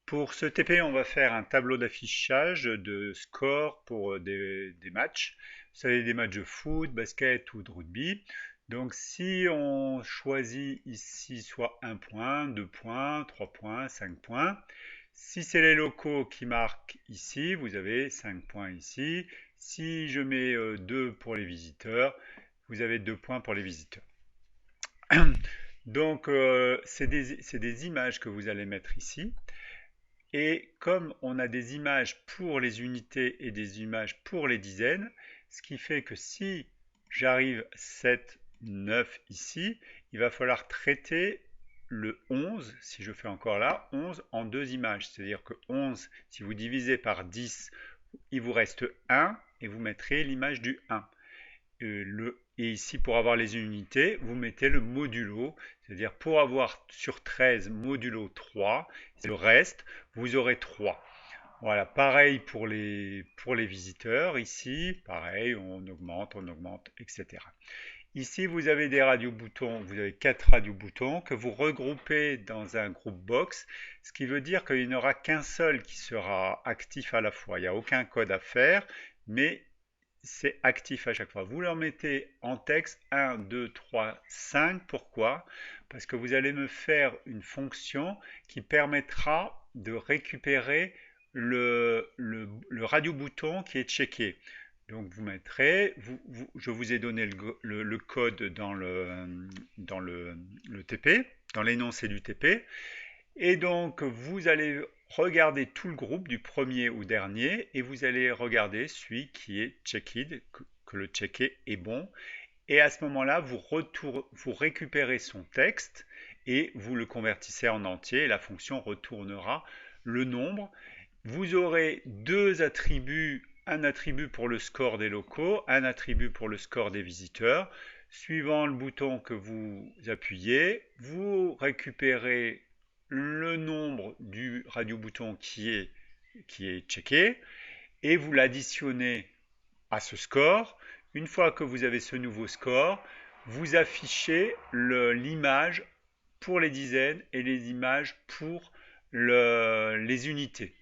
Pour ce TP, on va faire un tableau d'affichage de score pour des matchs. Vous savez, des matchs de foot, basket ou de rugby. Donc si on choisit ici soit 1 point, 2 points, 3 points, 5 points. Si c'est les locaux qui marquent ici, vous avez 5 points ici. Si je mets 2 pour les visiteurs, vous avez 2 points pour les visiteurs. Donc c'est des images que vous allez mettre ici. Et comme on a des images pour les unités et des images pour les dizaines, ce qui fait que si j'arrive 7, 9 ici, il va falloir traiter le 11, si je fais encore là, 11 en deux images. C'est-à-dire que 11, si vous divisez par 10, il vous reste 1 et vous mettrez l'image du 1. Et ici, pour avoir les unités, vous mettez le modulo, c'est-à-dire pour avoir sur 13 modulo 3, le reste, vous aurez 3. Voilà, pareil pour les visiteurs. Ici, pareil, on augmente, etc. Ici, vous avez des radio-boutons, vous avez 4 radio-boutons que vous regroupez dans un groupe box, ce qui veut dire qu'il n'y en aura qu'un seul qui sera actif à la fois. Il n'y a aucun code à faire, mais c'est actif à chaque fois. Vous leur mettez en texte 1, 2, 3, 5. Pourquoi? Parce que vous allez me faire une fonction qui permettra de récupérer le radio-bouton qui est checké. Donc vous mettrez, je vous ai donné le code dans le TP, dans l'énoncé du TP. Et donc, vous allez regarder tout le groupe du premier au dernier et vous allez regarder celui qui est checked, que le checké est bon. Et à ce moment-là, vous récupérez son texte et vous le convertissez en entier. Et la fonction retournera le nombre. Vous aurez deux attributs, un attribut pour le score des locaux, un attribut pour le score des visiteurs. Suivant le bouton que vous appuyez, vous récupérez le nombre du radio-bouton qui est checké et vous l'additionnez à ce score. Une fois que vous avez ce nouveau score, vous affichez l'image pour les dizaines et les images pour les unités.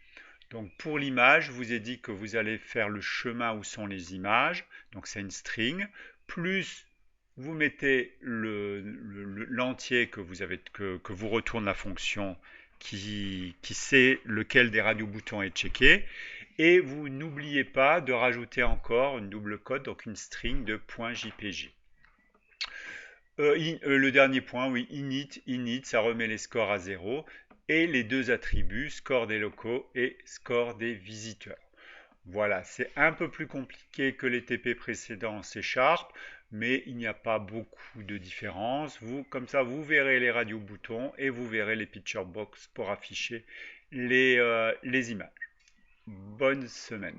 Donc pour l'image, je vous ai dit que vous allez faire le chemin où sont les images, donc c'est une string, plus vous mettez l'entier que vous retourne la fonction qui sait lequel des radio-boutons est checké, et vous n'oubliez pas de rajouter encore une double code, donc une string de .jpg. Le dernier point, oui, init, ça remet les scores à 0 et les deux attributs, score des locaux et score des visiteurs. Voilà, c'est un peu plus compliqué que les TP précédents C#, mais il n'y a pas beaucoup de différence. Comme ça, vous verrez les radio-boutons et vous verrez les picture box pour afficher les images. Bonne semaine.